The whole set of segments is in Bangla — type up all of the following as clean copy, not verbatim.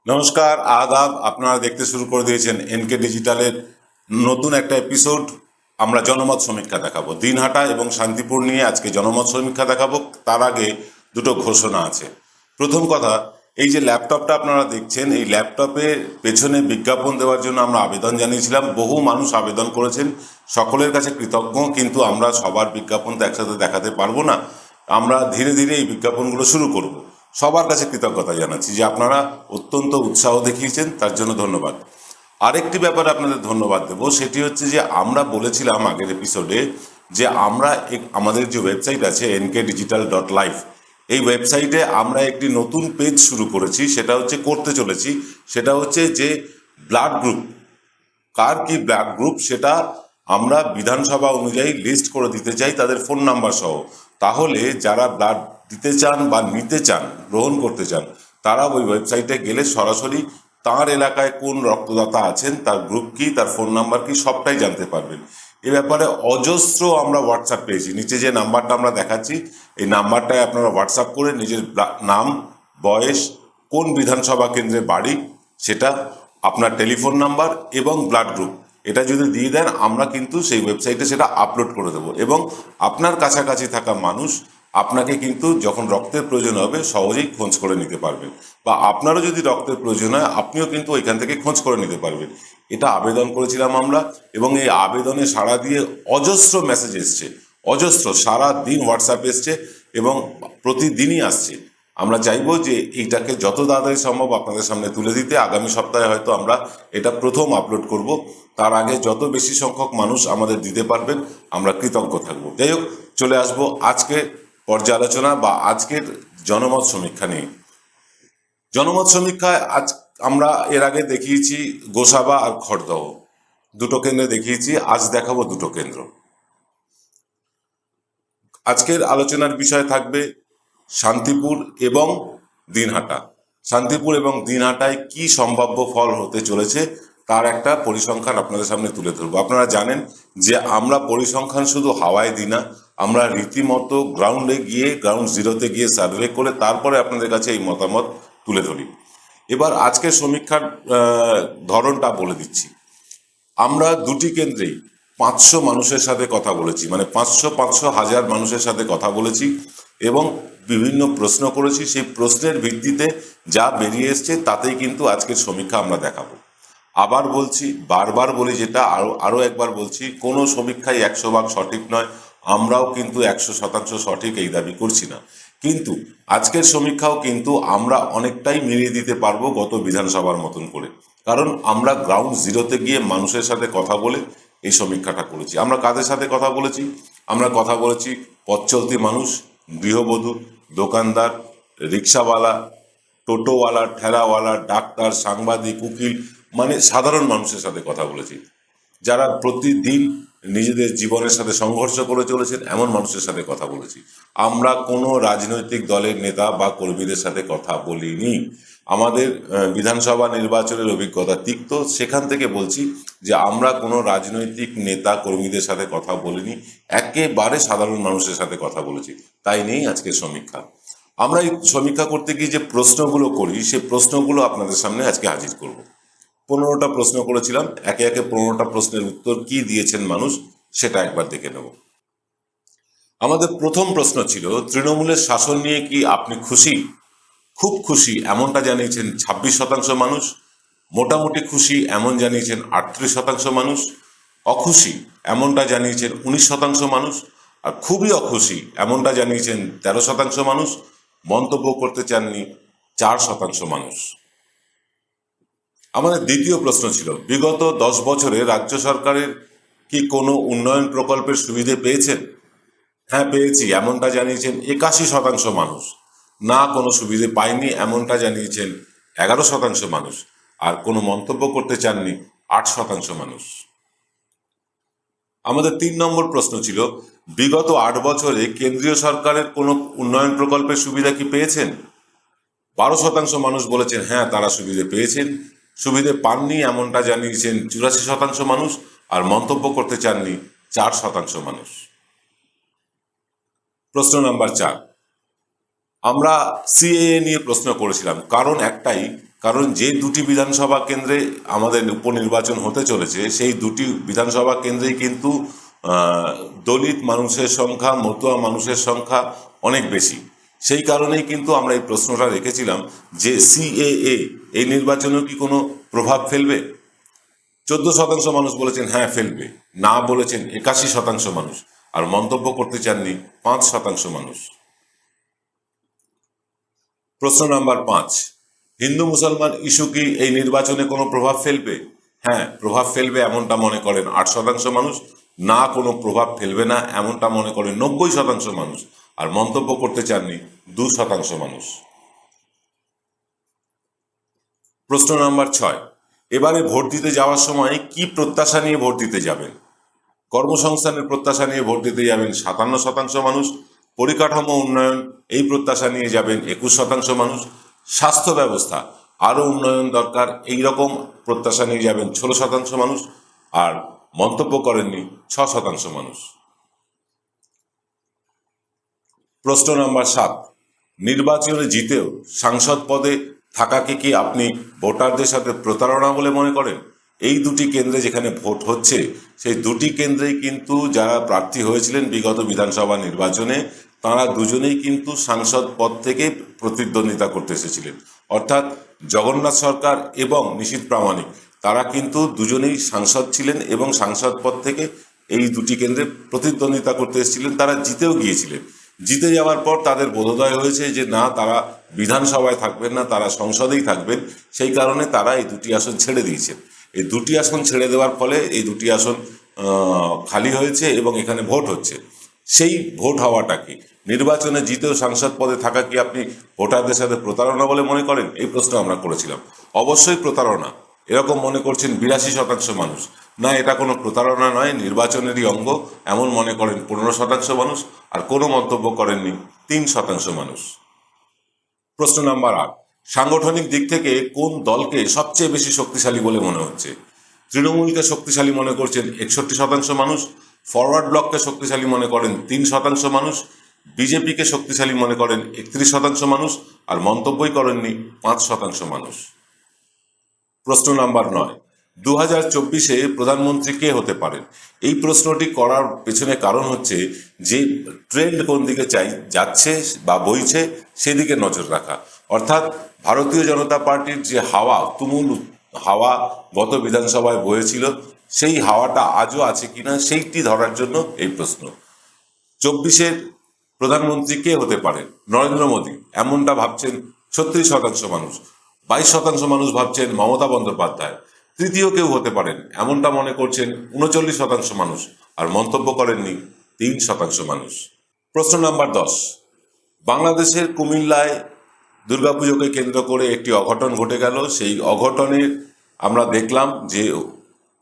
নমস্কার, আদাব। আপনারা দেখতে শুরু করে দিয়েছেন এনকে ডিজিটালের নতুন একটা এপিসোড। আমরা জনমত সমীক্ষা দেখাবো দিনহাটা এবং শান্তিপুর নিয়ে। আজকে জনমত সমীক্ষা দেখাবো। তার আগে দুটো ঘোষণা আছে। প্রথম কথা, এই যে ল্যাপটপটা আপনারা দেখছেন, এই ল্যাপটপের পেছনে বিজ্ঞাপন দেওয়ার জন্য আমরা আবেদন জানিয়েছিলাম। বহু মানুষ আবেদন করেছেন, সকলের কাছে কৃতজ্ঞ। কিন্তু আমরা সবার বিজ্ঞাপন তো একসাথে দেখাতে পারবো না। আমরা ধীরে ধীরে এই বিজ্ঞাপনগুলো শুরু করব। সবার কাছে কৃতজ্ঞতা জানাচ্ছি যে আপনারা অত্যন্ত উৎসাহ দেখিয়েছেন, তার জন্য ধন্যবাদ। আরেকটি ব্যাপারে আপনাদের ধন্যবাদ দেব, সেটি হচ্ছে যে আমরা বলেছিলাম আগের এপিসোডে যে আমরা আমাদের যে ওয়েবসাইট আছে nk-digital.life, এই ওয়েবসাইটে আমরা একটি নতুন পেজ শুরু করেছি। সেটা হচ্ছে করতে চলেছি, সেটা হচ্ছে যে ব্লাড গ্রুপ, কার কি ব্লাড গ্রুপ সেটা আমরা বিধানসভা অনুযায়ী লিস্ট করে দিতে চাই, তাদের ফোন নাম্বার সহ। তাহলে যারা ব্লাড দিতে চান বা নিতে চান, গ্রহণ করতে চান, তারা ওই ওয়েবসাইটে গেলে সরাসরি তার এলাকায় কোন রক্তদাতা আছেন, তার গ্রুপ কি, তার ফোন নাম্বার কি, সবটাই জানতে পারবেন। এ ব্যাপারে অজস্র আমরা হোয়াটসঅ্যাপ পেয়েছি। নিচে যে নাম্বারটা আমরা দেখাচ্ছি, এই নাম্বারটায় আপনারা হোয়াটসঅ্যাপ করে নিজের নাম, বয়স, কোন বিধানসভা কেন্দ্রে বাড়ি, সেটা আপনার টেলিফোন নাম্বার এবং ব্লাড গ্রুপ, এটা যদি দিয়ে দেন, আমরা কিন্তু সেই ওয়েবসাইটে সেটা আপলোড করে দেবো। এবং আপনার কাছাকাছি থাকা মানুষ আপনাকে কিন্তু যখন রক্তের প্রয়োজন হবে সহজেই খোঁজ করে নিতে পারবেন, বা আপনারও যদি রক্তের প্রয়োজন হয় আপনিও কিন্তু ওইখান থেকে খোঁজ করে নিতে পারবেন। এটা আবেদন করেছিলাম আমরা, এবং এই আবেদনে সাড়া দিয়ে অজস্র মেসেজ এসছে, অজস্র, সারা দিন হোয়াটসঅ্যাপ এসছে এবং প্রতিদিনই আসছে। আমরা চাইবো যে এইটাকে যত তাড়াতাড়ি সম্ভব আপনাদের সামনে তুলে দিতে। আগামী সপ্তাহে হয়তো আমরা এটা প্রথম আপলোড করব। তার আগে যত বেশি সংখ্যক মানুষ আমাদের দিতে পারবেন আমরা কৃতজ্ঞ থাকবো। যাই হোক, চলে আসবো আজকের পর্যালোচনা বা আজকের জনমত সমীক্ষা নিয়ে। জনমত সমীক্ষায় আজ আমরা এর আগে দেখিয়েছি গোসাবা আর খড়দহ, দুটো কেন্দ্রে দেখিয়েছি। আজ দেখাবো দুটো কেন্দ্র। আজকের আলোচনার বিষয় থাকবে শান্তিপুর এবং দিনহাটা। শান্তিপুর এবং দিনহাটায় কি সম্ভাব্য ফল হতে চলেছে তার একটা পরিসংখ্যান আপনাদের সামনে তুলে ধরবো। আপনারা জানেন যে আমরা পরিসংখ্যান শুধু হাওয়ায় দিই না, আমরা রীতিমতো গ্রাউন্ডে গিয়ে, গ্রাউন্ড জিরোতে গিয়ে সার্ভে করে তারপরে আপনাদের কাছে এই মতামত তুলে ধরি। এবার আজকের সমীক্ষার ধরনটা বলে দিচ্ছি। আমরা দুটি কেন্দ্রেই 500 মানুষের সাথে কথা বলেছি, মানে 500 হাজার মানুষের সাথে কথা বলেছি এবং বিভিন্ন প্রশ্ন করেছি। সেই প্রশ্নের ভিত্তিতে যা বেরিয়ে এসছে তাতেই কিন্তু আজকের সমীক্ষা আমরা দেখাবো। আবার বলছি, বারবার বলি, যেটা আরও একবার বলছি, কোনো সমীক্ষাই 100% সঠিক নয়। আমরাও কিন্তু 100% সঠিক এই দাবি করছি না। কিন্তু আজকের সমীক্ষাও কিন্তু আমরা অনেকটাই মিলিয়ে দিতে পারবো গত বিধানসভার মতন করে, কারণ আমরা গ্রাউন্ড জিরোতে গিয়ে মানুষের সাথে কথা বলে এই সমীক্ষাটা করেছি। আমরা কাদের সাথে কথা বলেছি? আমরা কথা বলেছি পথ চলতি মানুষ, গৃহবধূ, দোকানদার, রিক্সাওয়ালা, টোটোওয়ালা, ঠেলাওয়ালা, ডাক্তার, সাংবাদিক, উকিল, মানে সাধারণ মানুষের সাথে কথা বলেছি, যারা প্রতিদিন নিজেদের জীবনের সাথে সংঘর্ষ করে চলেছেন, এমন মানুষের সাথে কথা বলেছি। আমরা কোনো রাজনৈতিক দলের নেতা বা কর্মীদের সাথে কথা বলিনি। আমাদের বিধানসভা নির্বাচনের অভিজ্ঞতা তিক্ত, সেখান থেকে বলছি যে আমরা কোনো রাজনৈতিক নেতা কর্মীদের সাথে কথা বলিনি, একেবারে সাধারণ মানুষের সাথে কথা বলেছি। তাই নেই আজকের সমীক্ষা। আমরা এই সমীক্ষা করতে গিয়ে যে প্রশ্নগুলো করি, সেই প্রশ্নগুলো আপনাদের সামনে আজকে হাজির করব। 15টা প্রশ্ন করেছিলাম, একে একে 15টা প্রশ্নের উত্তর কি দিয়েছেন মানুষ সেটা একবার দেখে নেব। আমাদের প্রথম প্রশ্ন ছিল, তৃণমূলের শাসন নিয়ে কি আপনি খুশি? খুব খুশি এমনটা জানিয়েছেন 26% মানুষ, মোটামুটি খুশি এমন জানিয়েছেন 38% মানুষ, অখুশি এমনটা জানিয়েছেন 19% মানুষ, আর খুবই অখুশি এমনটা জানিয়েছেন 13% মানুষ, মন্তব্য করতে চাননি 4% মানুষ। আমাদের দ্বিতীয় প্রশ্ন ছিল, বিগত 10 বছরে রাজ্য সরকারের কি কোনো উন্নয়ন প্রকল্পের সুবিধে পেয়েছেন? হ্যাঁ পেয়েছি এমনটা জানিয়েছেন 81% মানুষ, না কোনো সুবিধে পাইনি এমনটা জানিয়েছেন 11% মানুষ, আর কোনো মন্তব্য করতে চাননি 8% মানুষ। আমাদের 3 নম্বর প্রশ্ন ছিল, বিগত 8 বছরে কেন্দ্রীয় সরকারের কোনো উন্নয়ন প্রকল্পের সুবিধা কি পেয়েছেন? 12% মানুষ বলেছেন হ্যাঁ তারা সুবিধে পেয়েছেন, সুবিধে পাননি এমনটা জানিয়েছেন 84% মানুষ, আর মন্তব্য করতে চাননি 4% মানুষ। প্রশ্ন নাম্বার 4, আমরা সিএএ নিয়ে প্রশ্ন করেছিলাম, কারণ একটাই, কারণ যে দুটি বিধানসভা কেন্দ্রে আমাদের উপনির্বাচন হতে চলেছে সেই দুটি বিধানসভা কেন্দ্রেই কিন্তু দলিত মানুষের সংখ্যা, মতুয়া মানুষের সংখ্যা অনেক বেশি। সেই কারণেই কিন্তু আমরা এই প্রশ্নটা রেখেছিলাম যে সিএএ এই নির্বাচনেও কি কোনো প্রভাব ফেলবে। 14% মানুষ বলেছেন হ্যাঁ ফেলবে, না বলেছেন 81% মানুষ, আর মন্তব্য করতে চাননি 5% মানুষ। প্রশ্ন নাম্বার 5, হিন্দু মুসলমান ইস্যু কি এই নির্বাচনে কোনো প্রভাব ফেলবে? হ্যাঁ প্রভাব ফেলবে এমনটা মনে করেন 8% মানুষ, না কোনো প্রভাব ফেলবে না এমনটা মনে করেন 90% মানুষ, আর মন্তব্য করতে চাননি 2% মানুষ। প্রশ্ন নাম্বার 6, এবারে ভোট দিতে যাওয়ার সময় কি প্রত্যাশা নিয়ে ভোট দিতে যাবেন? কর্মসংস্থানের প্রত্যাশা নিয়ে ভোট দিতে যাবেন 57% মানুষ, পরিকাঠামো উন্নয়ন এই প্রত্যাশা নিয়ে যাবেন 21% মানুষ, স্বাস্থ্য ব্যবস্থা আরও উন্নয়ন দরকার এই রকম প্রত্যাশা নিয়ে যাবেন 16% মানুষ, আর মন্তব্য করেননি 6% মানুষ। প্রশ্ন নাম্বার 7, নির্বাচনে জিতেও সাংসদ পদে থাকাকে কি আপনি ভোটারদের সাথে প্রতারণা বলে মনে করেন? এই দুটি কেন্দ্রে যেখানে ভোট হচ্ছে সেই দুটি কেন্দ্রেই কিন্তু যারা প্রার্থী হয়েছিলেন বিগত বিধানসভা নির্বাচনে তারা দুজনেই কিন্তু সাংসদ পদ থেকে প্রতিদ্বন্দ্বিতা করতে এসেছিলেন, অর্থাৎ জগন্নাথ সরকার এবং নিশীথ প্রামাণিক তারা কিন্তু দুজনেই সাংসদ ছিলেন এবং সাংসদ পদ থেকে এই দুটি কেন্দ্রে প্রতিদ্বন্দ্বিতা করতে এসেছিলেন। তারা জিতেও গিয়েছিলেন। জিতে যাওয়ার পর তাদের বোধোদয় হয়েছে যে না, তারা বিধানসভায় থাকবেন না, তারা সংসদেই থাকবেন। সেই কারণে তারা এই দুটি আসন ছেড়ে দিয়েছেন। এই দুটি আসন ছেড়ে দেওয়ার ফলে এই দুটি আসন খালি হয়েছে এবং এখানে ভোট হচ্ছে। সেই ভোট হওয়াটা কি নির্বাচনে জিতেও সাংসদ পদে থাকা কি আপনি ভোটারদের সাথে প্রতারণা বলে মনে করেন? এই প্রশ্ন আমরা করেছিলাম। অবশ্যই প্রতারণা, এরকম মনে করছেন 82% মানুষ। না, এটা কোনো প্রতারণা নয়, নির্বাচনেরই অঙ্গ এমন মনে করেন 15% মানুষ, আর কোনো মন্তব্য করেননি 3% মানুষ। প্রশ্ন নাম্বার 8, সাংগঠনিক দিক থেকে কোন দলকে সবচেয়ে বেশি শক্তিশালী বলে মনে হচ্ছে? তৃণমূলকে শক্তিশালী মনে করছেন 61% মানুষ, ফরওয়ার্ড ব্লককে শক্তিশালী মনে করেন 3% মানুষ, বিজেপিকে শক্তিশালী মনে করেন 31% মানুষ, আর মন্তব্যই করেননি 5% মানুষ। প্রশ্ন নাম্বার 9, 2024-এ প্রধানমন্ত্রী কে হতে পারেন? এই প্রশ্নটি করার পেছনে কারণ হচ্ছে যে ট্রেন্ড কোন দিকে যাচ্ছে বা বইছে সেদিকে নজর রাখা। অর্থাৎ ভারতীয় জনতা পার্টির যে হাওয়া, তুমুল হাওয়া গত বিধানসভায় বয়েছিল, সেই হাওয়াটা আজও আছে কিনা সেইটি ধরার জন্য এই প্রশ্ন। 24-এর প্রধানমন্ত্রী কে হতে পারেন? নরেন্দ্র মোদী, এমনটা ভাবছেন 36% মানুষ। 22% মানুষ ভাবছেন মমতা বন্দ্যোপাধ্যায়। তৃতীয় কেউ হতে পারেন এমনটা মনে করছেন 39% মানুষ, আর মন্তব্য করেননি 3% মানুষ। প্রশ্ন নাম্বার 10, বাংলাদেশের কুমিল্লায় দুর্গাপুজোকে কেন্দ্র করে একটি অঘটন ঘটে গেল। সেই অঘটনের আমরা দেখলাম যে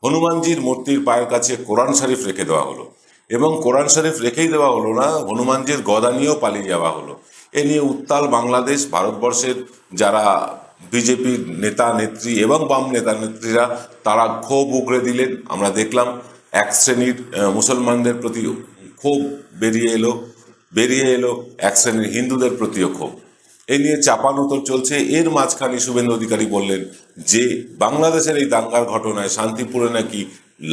হনুমানজির মূর্তির পায়ের কাছে কোরআন শরীফ রেখে দেওয়া হলো, এবং কোরআন শরীফ রেখেই দেওয়া হলো না, হনুমানজির গদা নিয়েও পালিয়ে যাওয়া হলো। এ নিয়ে উত্তাল বাংলাদেশ। ভারতবর্ষের যারা বিজেপির নেতা নেত্রী এবং বাম নেতা নেত্রীরা তারা ক্ষোভ উগড়ে দিলেন। আমরা দেখলাম এক শ্রেণীর মুসলমানদের প্রতি ক্ষোভ বেরিয়ে এলো এক শ্রেণীর হিন্দুদের প্রতিও ক্ষোভ। এই নিয়ে চাপানুতর চলছে। এর মাঝখানে শুভেন্দু অধিকারী বললেন যে বাংলাদেশের এই দাঙ্গার ঘটনায় শান্তিপুরে নাকি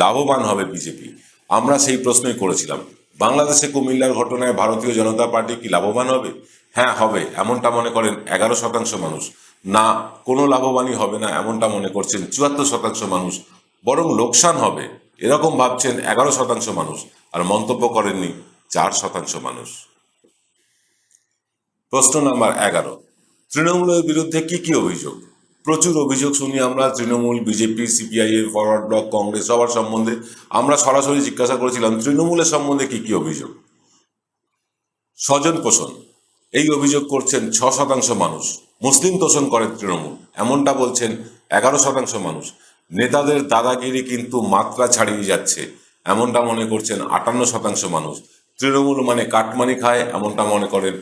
লাভবান হবে বিজেপি। আমরা সেই প্রশ্নই করেছিলাম, বাংলাদেশে কুমিল্লার ঘটনায় ভারতীয় জনতা পার্টি কি লাভবান হবে? হ্যাঁ হবে, এমনটা মনে করেন 11% মানুষ। না, কোনো লাভবানই হবে না এমনটা মনে করছেন 74% মানুষ। বরং লোকসান হবে এরকম ভাবছেন 11% মানুষ, আর মন্তব্য করেননি 4% মানুষ। প্রশ্ন নাম্বার 11, তৃণমূলের বিরুদ্ধে কি কি অভিযোগ? প্রচুর অভিযোগ শুনি আমরা Trinamool, BJP, CPIM, forward block, Congress সবার সম্বন্ধে। আমরা সরাসরি জিজ্ঞাসা করেছিলাম তৃণমূলের সম্বন্ধে কি কি অভিযোগ। স্বজন পোষণ এই অভিযোগ করছেন 6% মানুষ। মুসলিম তোষণ করে তৃণমূল এমনটা বলছেন 11% মানুষ। নেতাদের দাদাগিরি কিন্তু মাত্রা ছাড়িয়ে যাচ্ছে এমনটা মনে করছেন 58% মানুষ। তৃণমূল মানে কাটমানি খায় এমনটা মনে করেন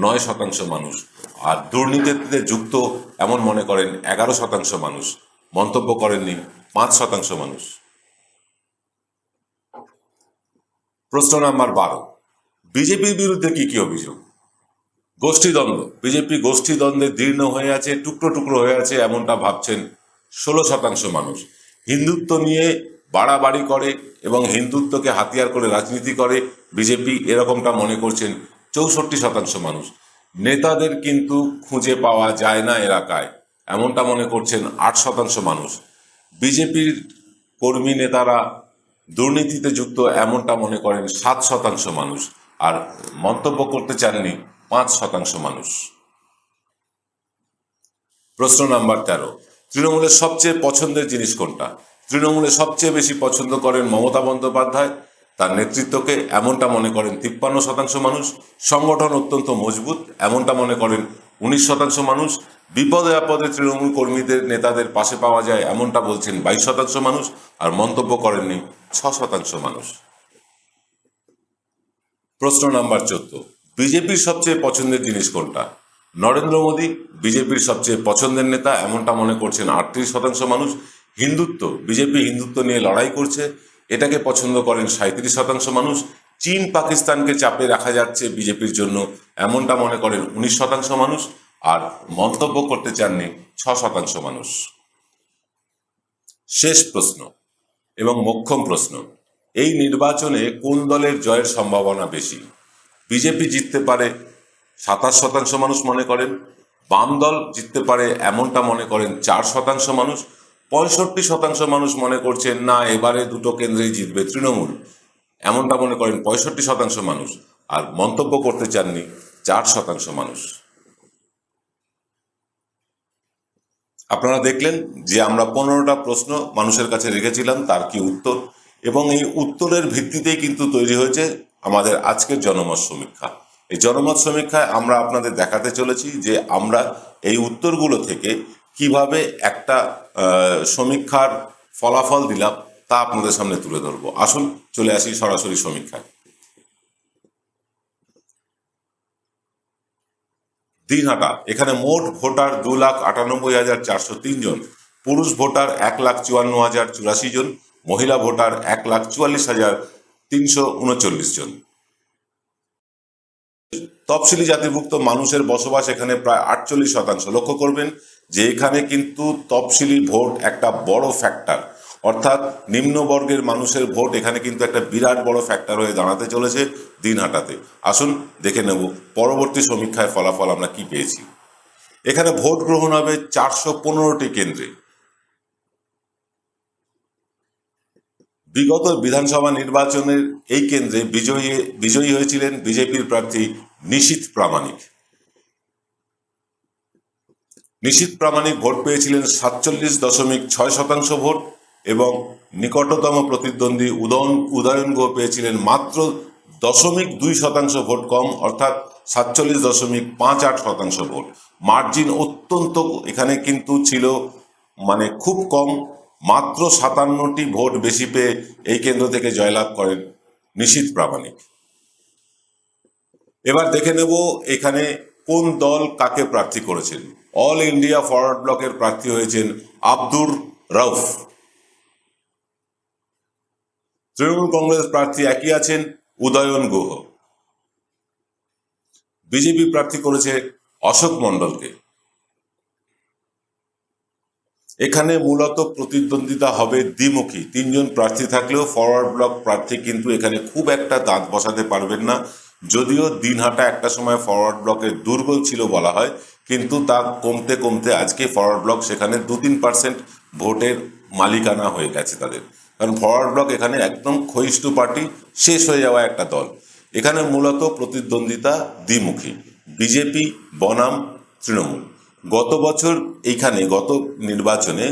9% মানুষ, আর দুর্নীতিতে যুক্ত এমন মনে করেন 11% মানুষ। মন্তব্য করেননি 5% মানুষ। প্রশ্ন নাম্বার 12, বিজেপির বিরুদ্ধে কি কি অভিযোগ? গোষ্ঠীদ্বন্দ্ব, বিজেপি গোষ্ঠীদ্বন্দ্বে দীর্ণ হয়ে আছে, টুকরো টুকরো হয়ে আছে, এমনটা ভাবছেন 16% মানুষ। হিন্দুত্ব নিয়ে বাড়াবাড়ি করে এবং হিন্দুত্বকে হাতিয়ার করে রাজনীতি করে বিজেপি, এরকমটা মনে করছেন 64% মানুষ। নেতাদের কিন্তু খুঁজে পাওয়া যায় না এলাকায়, এমনটা মনে করছেন 8% মানুষ। বিজেপির কর্মী নেতারা দুর্নীতিতে যুক্ত, এমনটা মনে করেন 7% মানুষ। আর মন্তব্য করতে চাননি 5% মানুষ। প্রশ্ন নাম্বার 13, তৃণমূলের সবচেয়ে পছন্দের জিনিস কোনটা? তৃণমূলে সবচেয়ে বেশি পছন্দ করেন মমতা বন্দ্যোপাধ্যায়, তার নেতৃত্বকে, এমনটা মনে করেন 53% মানুষ। সংগঠন অত্যন্ত মজবুত, এমনটা মনে করেন 19% মানুষ। বিপদে আপদে তৃণমূল কর্মীদের নেতাদের পাশে পাওয়া যায়, এমনটা বলছেন 22% মানুষ। আর মন্তব্য করেননি 6% মানুষ। প্রশ্ন নাম্বার 14, বিজেপির সবচেয়ে পছন্দের জিনিস কোনটা? নরেন্দ্র মোদী বিজেপির সবচেয়ে পছন্দের নেতা, এমনটা মনে করছেন 38% মানুষ। হিন্দুত্ব, বিজেপি হিন্দুত্ব নিয়ে লড়াই করছে, এটাকে পছন্দ করেন 37% মানুষ। চীন পাকিস্তানকে চাপে রাখা যাচ্ছে বিজেপির জন্য, এমনটা মনে করেন 19% মানুষ। আর মন্তব্য করতে চাননি 6% মানুষ। শেষ প্রশ্ন এবং মোক্ষম প্রশ্ন, এই নির্বাচনে কোন দলের জয়ের সম্ভাবনা বেশি? বিজেপি জিততে পারে 27% মানুষ মনে করেন, বাম দল জিততে পারে এমনটা মনে করেন 4% মানুষ, 65% মানুষ মনে করছেন না এবারে দুটো কেন্দ্রেই জিতবে তৃণমূল, এমনটা মনে করেন 65% মানুষ। আর মন্তব্য করতে চাননি 4% মানুষ। আপনারা দেখলেন যে আমরা 15টা প্রশ্ন মানুষের কাছে রেখেছিলাম, তার কি উত্তর, এবং এই উত্তরের ভিত্তিতেই কিন্তু তৈরি হয়েছে আমাদের আজকের জনমত সমীক্ষা। এই জনমত সমীক্ষায় আমরা আপনাদের দেখাতে চলেছি যে আমরা এই উত্তরগুলো থেকে কিভাবে একটা সমীক্ষার ফলাফল দিলাম তা আপনাদের সামনে তুলে ধরবো। আসুন চলে আসি সরাসরি সমীক্ষায়। দিনহাটা, এখানে মোট ভোটার 2,98,403 জন, পুরুষ ভোটার 1,54,084 জন, মহিলা ভোটার 1,44,339 জন। তফসিলি জাতিভুক্ত মানুষের বসবাস এখানে প্রায় 48%। লক্ষ্য করবেন যে এখানে কিন্তু তফসিলি ভোট একটা বড় ফ্যাক্টর, অর্থাৎ নিম্নবর্গের মানুষের ভোট এখানে কিন্তু একটা বিরাট বড় ফ্যাক্টর হয়ে দাঁড়াতে চলেছে দিনহাটাতে। আসুন দেখে নেব পরবর্তী সমীক্ষায় ফলাফল আমরা কি পেয়েছি। এখানে ভোট গ্রহণ হবে 415টি কেন্দ্রে। বিগত বিধানসভা নির্বাচনের এই কেন্দ্রে বিজয়ী হয়েছিলেন বিজেপির প্রার্থী নিশীথ প্রামাণিক। নিশীথ প্রামাণিক ভোট পেয়েছিলেন 47.6% ভোট, এবং নিকটতম প্রতিদ্বন্দ্বী উদয়ন গুহ পেয়েছিলেন মাত্র 0.2% ভোট কম, অর্থাৎ 47.58% ভোট। মার্জিন অত্যন্ত এখানে কিন্তু ছিল মানে খুব কম, মাত্র 57টি ভোট বেশি পেয়ে এই কেন্দ্র থেকে জয়লাভ করেন নিশীথ প্রামাণিক। এবার দেখে নেব এখানে কোন দল কাকে প্রার্থী করেছেন। অল ইন্ডিয়া ফরওয়ার্ড ব্লকের প্রার্থী হয়েছেন আব্দুর রউফ। তৃণমূল কংগ্রেস প্রার্থী একই আছেন, উদয়ন গুহ। বিজেপি প্রার্থী করেছে অশোক মণ্ডলকে। এখানে মূলত প্রতিদ্বন্দ্বিতা হবে দ্বিমুখী, 3 জন প্রার্থী থাকলেও ফরওয়ার্ড ব্লক প্রার্থী কিন্তু এখানে খুব একটা দাঁত বসাতে পারবেন না। যদিও দিনহাটা একটা সময় ফরওয়ার্ড ব্লকের দুর্বল ছিল বলা হয়, কিন্তু তা কমতে কমতে আজকে ফরওয়ার্ড ব্লক সেখানে 2-3% ভোটের মালিকানা হয়ে গেছে তাদের, কারণ ফরওয়ার্ড ব্লক এখানে একদম ক্ষয়িষ্ণু পার্টি, শেষ হয়ে যাওয়া একটা দল। এখানে মূলত প্রতিদ্বন্দ্বিতা দ্বিমুখী, বিজেপি বনাম তৃণমূল। গত বছর এইখানে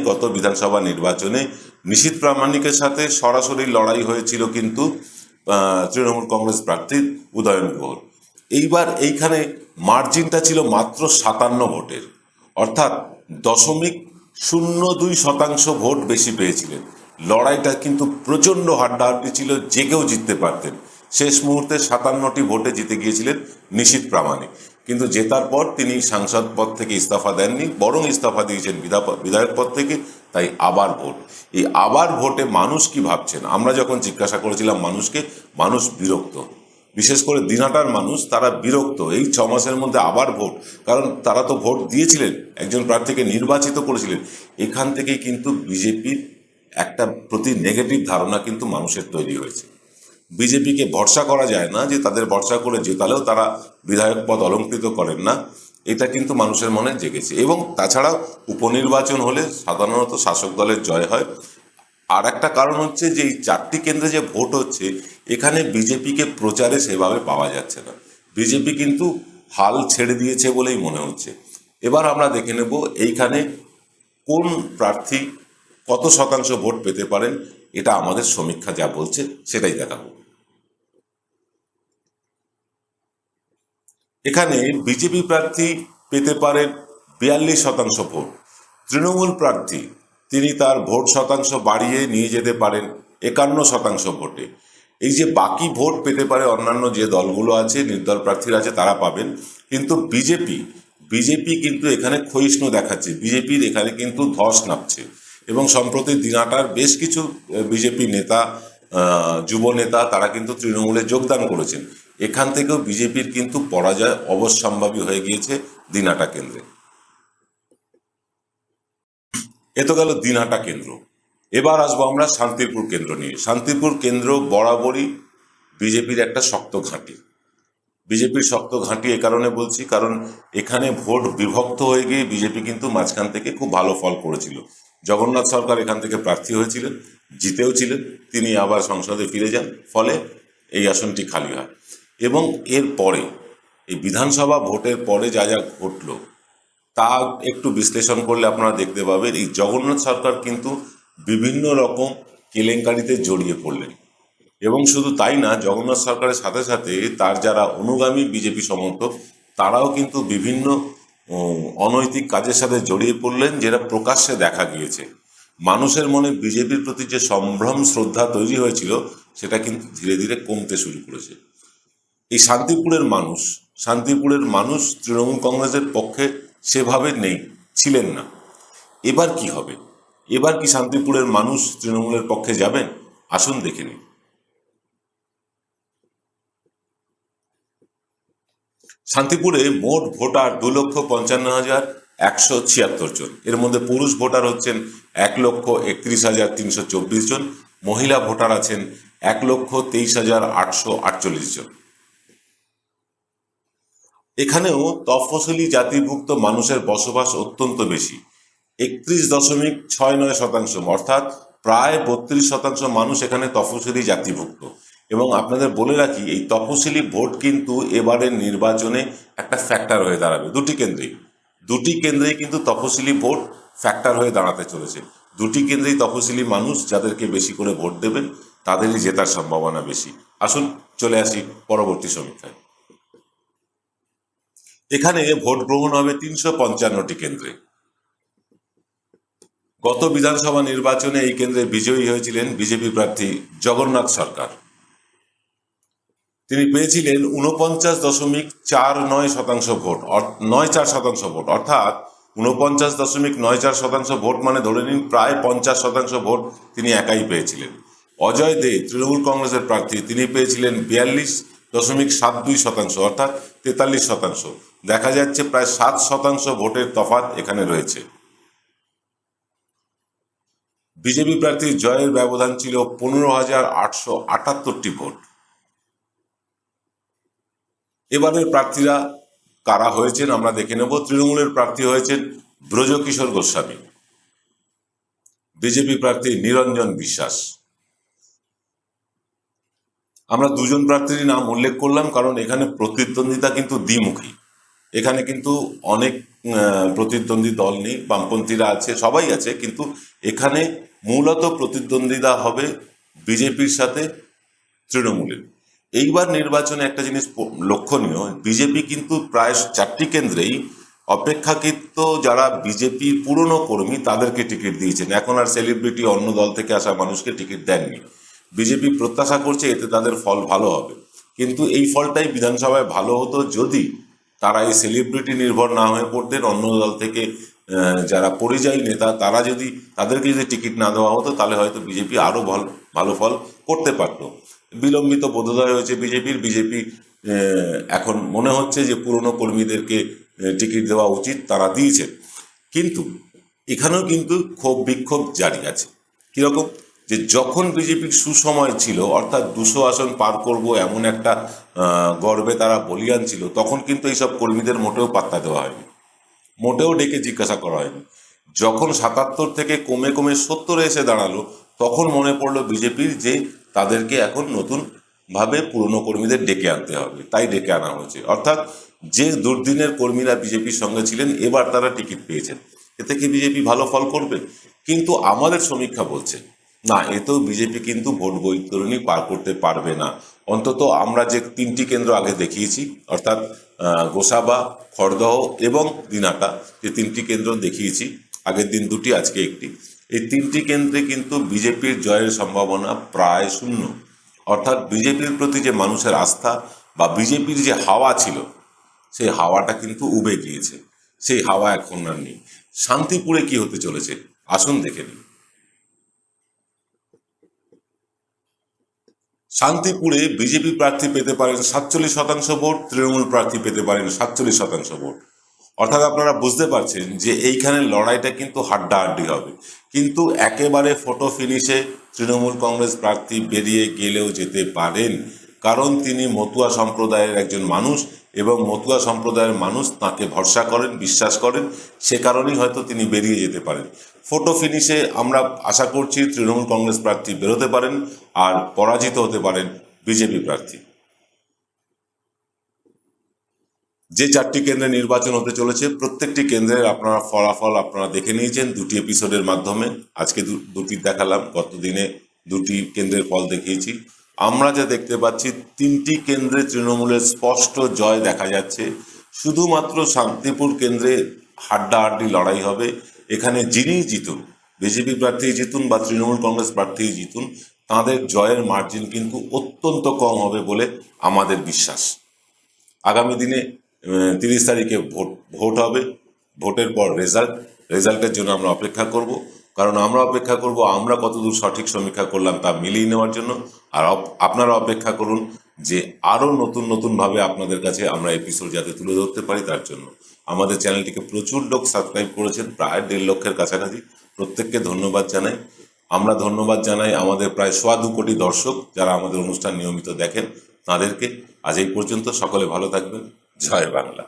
গত বিধানসভা নির্বাচনে নিশীথ প্রামাণিকের সাথে সরাসরি লড়াই হয়েছিল কিন্তু তৃণমূল কংগ্রেস প্রার্থী উদয়ন গুহ। এইবার এইখানে মার্জিনটা ছিল মাত্র 57 ভোটের, অর্থাৎ 0.02% ভোট বেশি পেয়েছিলেন। লড়াইটা কিন্তু প্রচণ্ড হাড্ডাহাড্ডি ছিল, যে কেউ জিততে পারতেন। শেষ মুহূর্তে 57টি ভোটে জিতে গিয়েছিলেন নিশীথ প্রামাণিক, কিন্তু জেতার পর তিনি সাংসদ পদ থেকে ইস্তফা দেননি, বরং ইস্তফা দিয়েছেন বিধায়ক পদ থেকে। তাই আবার ভোট। এই আবার ভোটে মানুষ কি ভাবছেন আমরা যখন জিজ্ঞাসা করেছিলাম মানুষকে, মানুষ বিরক্ত। বিশেষ করে দিনহাটার মানুষ তারা বিরক্ত এই 6 মাসের মধ্যে আবার ভোট, কারণ তারা তো ভোট দিয়েছিলেন, একজন প্রার্থীকে নির্বাচিত করেছিলেন। এখান থেকেই কিন্তু বিজেপির একটা প্রতি নেগেটিভ ধারণা কিন্তু মানুষের তৈরি হয়েছে। বিজেপিকে ভরসা করা যায় না, যে তাদের ভরসা করে জেতালেও তারা বিধায়ক পদ অলঙ্কৃত করেন না, এটা কিন্তু মানুষের মনে জেগেছে। এবং তাছাড়াও উপনির্বাচন হলে সাধারণত শাসক দলের জয় হয়। আর একটা কারণ হচ্ছে যে এই 4টি কেন্দ্রে যে ভোট হচ্ছে, এখানে বিজেপিকে প্রচারে সেভাবে পাওয়া যাচ্ছে না। বিজেপি কিন্তু হাল ছেড়ে দিয়েছে বলেই মনে হচ্ছে। এবার আমরা দেখে নেব এইখানে কোন প্রার্থী কত শতাংশ ভোট পেতে পারেন, এটা আমাদের সমীক্ষা যা বলছে সেটাই দেখাবো। এখানে বিজেপি প্রার্থী পেতে পারেন 42% ভোট। তৃণমূল প্রার্থী তিনি তার ভোট শতাংশ বাড়িয়ে নিয়ে যেতে পারেন 51% ভোটে। এই যে বাকি ভোট পেতে পারে অন্যান্য যে দলগুলো আছে, নির্দল প্রার্থীরা আছে, তারা পাবেন। কিন্তু বিজেপি কিন্তু এখানে ক্ষয়িষ্ণু দেখাচ্ছে, বিজেপির এখানে কিন্তু ধস নামছে। এবং সম্প্রতি দিনহাটার বেশ কিছু বিজেপি নেতা, যুব নেতা, তারা কিন্তু তৃণমূলে যোগদান করেছেন। এখান থেকেও বিজেপির কিন্তু পরাজয় অবশ্যম্ভাবী হয়ে গিয়েছে দিনহাটা কেন্দ্রে। এ তো গেল দিনহাটা কেন্দ্র। এবার আসবো আমরা শান্তিপুর কেন্দ্র নিয়ে। শান্তিপুর কেন্দ্র বরাবরই বিজেপির একটা শক্ত ঘাঁটি। বিজেপির শক্ত ঘাঁটি এ কারণে বলছি, কারণ এখানে ভোট বিভক্ত হয়ে গিয়ে বিজেপি কিন্তু মাঝখান থেকে খুব ভালো ফল করেছিল। জগন্নাথ সরকার এখান থেকে প্রার্থী হয়েছিলেন, জিতেও ছিলেন, তিনি আবার সংসদে ফিরে যান, ফলে এই আসনটি খালি হয়। এবং এর পরে এই বিধানসভা ভোটের পরে যা যা ঘটল তা একটু বিশ্লেষণ করলে আপনারা দেখতে পাবেন, এই জগন্নাথ সরকার কিন্তু বিভিন্ন রকম কেলেঙ্কারিতে জড়িয়ে পড়লেন। এবং শুধু তাই না, জগন্নাথ সরকারের সাথে সাথে তার যারা অনুগামী বিজেপি সমর্থক, তারাও কিন্তু বিভিন্ন অনৈতিক কাজের সাথে জড়িয়ে পড়লেন, যেটা প্রকাশ্যে দেখা গিয়েছে। মানুষের মনে বিজেপির প্রতি যে সম্ভ্রম শ্রদ্ধা তৈরি হয়েছিল, সেটা কিন্তু ধীরে ধীরে কমতে শুরু করেছে। এই শান্তিপুরের মানুষ তৃণমূল কংগ্রেসের পক্ষে সেভাবে ছিলেন না। এবার কি হবে? এবার কি শান্তিপুরের মানুষ তৃণমূলের পক্ষে যাবেন? আসুন দেখে নিন। শান্তিপুরে মোট ভোটার 2,55,176 জন। এর মধ্যে পুরুষ ভোটার হচ্ছেন 1,31,324 জন, মহিলা ভোটার আছেন 1,23,848 জন। এখানেও তফসিলি জাতিভুক্ত মানুষের বসবাস অত্যন্ত বেশি, 31.69%, অর্থাৎ প্রায় 32% মানুষ এখানে তফসিলি জাতিভুক্ত। এবং আপনাদের বলে রাখি, এই তফসিলি ভোট কিন্তু এবারের নির্বাচনে একটা ফ্যাক্টর হয়ে দাঁড়াবে। দুটি কেন্দ্রেই কিন্তু তফসিলি ভোট ফ্যাক্টর হয়ে দাঁড়াতে চলেছে। দুটি কেন্দ্রেই তফসিলি মানুষ যাদেরকে বেশি করে ভোট দেবেন, তাদেরই জেতার সম্ভাবনা বেশি। আসুন চলে আসি পরবর্তী সমীক্ষায়। এখানে ভোট গ্রহণ হবে 355টি কেন্দ্রে। গত বিধানসভা নির্বাচনে এই কেন্দ্রে বিজয়ী হয়েছিলেন বিজেপি প্রার্থী জগন্নাথ সরকার। তিনি পেয়েছিলেন 49.49% ভোট, 94% ভোট, অর্থাৎ 49.94% ভোট মানে ধরে নিন প্রায় 50% ভোট তিনি একাই পেয়েছিলেন। অজয় দে, তৃণমূল কংগ্রেসের প্রার্থী, তিনি পেয়েছিলেন 42.72%, অর্থাৎ 43%। দেখা যাচ্ছে প্রায় 7% ভোটের তফাৎ এখানে রয়েছে। বিজেপি প্রার্থীর জয়ের ব্যবধান ছিল 15,878টি ভোট। এবারের প্রার্থীরা কারা হয়েছেন আমরা দেখে নেব। তৃণমূলের প্রার্থী হয়েছেন ব্রজকিশোর গোস্বামী, বিজেপি প্রার্থী নিরঞ্জন বিশ্বাস। আমরা দুজন প্রার্থীর নাম উল্লেখ করলাম কারণ এখানে প্রতিদ্বন্দ্বিতা কিন্তু দ্বিমুখী। এখানে কিন্তু অনেক প্রতিদ্বন্দ্বী দল নেই, বামপন্থীরা আছে, সবাই আছে, কিন্তু এখানে মূলত প্রতিদ্বন্দ্বিতা হবে বিজেপির সাথে তৃণমূলের। এইবার নির্বাচনে একটা জিনিস লক্ষণীয়, বিজেপি কিন্তু প্রায় 4টি কেন্দ্রেই অপেক্ষাকৃত যারা বিজেপির পুরনো কর্মী তাদেরকে টিকিট দিয়েছেন। এখন আর সেলিব্রিটি অন্য দল থেকে আসা মানুষকে টিকিট দেননি। বিজেপি প্রত্যাশা করছে এতে তাদের ফল ভালো হবে, কিন্তু এই ফলটাই বিধানসভায় ভালো হতো যদি তারা এই সেলিব্রিটি নির্ভর না হয়ে পড়তেন। অন্য দল থেকে যারা পরিযায়ী নেতা তাদেরকে যদি টিকিট না দেওয়া হতো, তাহলে হয়তো বিজেপি আরও ভালো ফল করতে পারত। বিলম্বিত বোধোদয় হয়েছে বিজেপি এখন মনে হচ্ছে যে পুরনো কর্মীদেরকে টিকিট দেওয়া উচিত, তারা দিয়েছে। কিন্তু এখানেও কিন্তু ক্ষোভ বিক্ষোভ জারি আছে। কিরকম? যে যখন বিজেপির সুসময় ছিল, অর্থাৎ 200 আসন পার করব এমন একটা গর্বে তারা বলিয়ান ছিল, তখন কিন্তু এইসব কর্মীদের মোটেও পাত্তা দেওয়া হয়নি, মোটেও ডেকে জিজ্ঞাসা করা হয়নি। যখন 77 থেকে কমে কমে 70 এসে দাঁড়ালো, তখন মনে পড়লো বিজেপির যে তাদেরকে এখন নতুনভাবে পুরনো কর্মীদের ডেকে আনতে হবে, তাই ডেকে আনা হয়েছে। অর্থাৎ যে দুর্দিনের কর্মীরা বিজেপির সঙ্গে ছিলেন, এবার তারা টিকিট পেয়েছেন। এতে কি বিজেপি ভালো ফল করবে? কিন্তু আমাদের সমীক্ষা বলছে না, এতেও বিজেপি কিন্তু ভোট বৈতরণী পার করতে পারবে না। অন্তত আমরা যে 3টি কেন্দ্র আগে দেখিয়েছি, অর্থাৎ গোসাবা, খড়দহ এবং দিনহাটা, যে 3টি কেন্দ্র দেখিয়েছি, আগের দিন 2টি, আজকে 1টি, এই 3টি কেন্দ্রে কিন্তু বিজেপির জয়ের সম্ভাবনা প্রায় শূন্য। অর্থাৎ বিজেপির প্রতি যে মানুষের আস্থা বা বিজেপির যে হাওয়া ছিল, সেই হাওয়াটা কিন্তু উবে গিয়েছে, সেই হাওয়া এখন আর নেই। শান্তিপুরে কি হতে চলেছে আসুন দেখে নিন। শান্তিপুরে বিজেপি প্রার্থী পেতে পারেন 47% ভোট, তৃণমূল প্রার্থী পেতে পারেন 47% ভোট। অর্থাৎ আপনারা বুঝতে পারছেন যে এইখানে লড়াইটা কিন্তু হাড্ডাহাড্ডি হবে। কিন্তু একেবারে ফটো ফিনিশে তৃণমূল কংগ্রেস প্রার্থী বেরিয়ে গেলেও যেতে পারেন, কারণ তিনি মতুয়া সম্প্রদায়ের একজন মানুষ এবং মতুয়া সম্প্রদায়ের মানুষ তাকে ভরসা করেন, বিশ্বাস করেন, সে কারণেই হয়তো তিনি বেরিয়ে যেতে পারেন। ফটো ফিনিশে আমরা আশা করছি তৃণমূল কংগ্রেস প্রার্থী বেরোতে পারেন আর পরাজিত হতে পারেন বিজেপি প্রার্থী। যে 4টি কেন্দ্রে নির্বাচন হতে চলেছে, প্রত্যেকটি কেন্দ্রের আপনারা ফলাফল আপনারা দেখে নিয়েছেন 2টি এপিসোডের মাধ্যমে। আজকে 2টি দেখালাম, গত দিনে 2টি কেন্দ্রের ফল দেখিয়েছি। আমরা যা দেখতে পাচ্ছি 3টি কেন্দ্রে তৃণমূলের স্পষ্ট জয় দেখা যাচ্ছে। শুধুমাত্র শান্তিপুর কেন্দ্রে হাড্ডাহাড্ডি লড়াই হবে। এখানে যিনিই জিতুন, বিজেপি প্রার্থী জিতুন বা তৃণমূল কংগ্রেস প্রার্থী জিতুন, তাদের জয়ের মার্জিন কিন্তু অত্যন্ত কম হবে বলে আমাদের বিশ্বাস। আগামী দিনে 30 তারিখে ভোট হবে। ভোটের পর রেজাল্টের জন্য আমরা অপেক্ষা করব, কারণ আমরা অপেক্ষা করব আমরা কতদূর সঠিক সমীক্ষা করলাম তা মিলিয়ে নেওয়ার জন্য। আর আপনারা অপেক্ষা করুন যে আরও নতুনভাবে আপনাদের কাছে আমরা এপিসোড যাতে তুলে ধরতে পারি, তার জন্য। আমাদের চ্যানেলটিকে প্রচুর লোক সাবস্ক্রাইব করেছেন, প্রায় 1.5 লক্ষের কাছাকাছি। প্রত্যেককে ধন্যবাদ জানাই। আমরা ধন্যবাদ জানাই আমাদের প্রায় 2.25 কোটি দর্শক যারা আমাদের অনুষ্ঠান নিয়মিত দেখেন, তাদেরকে। আজ এই পর্যন্ত, সকলে ভালো থাকবেন। জয় বাংলা।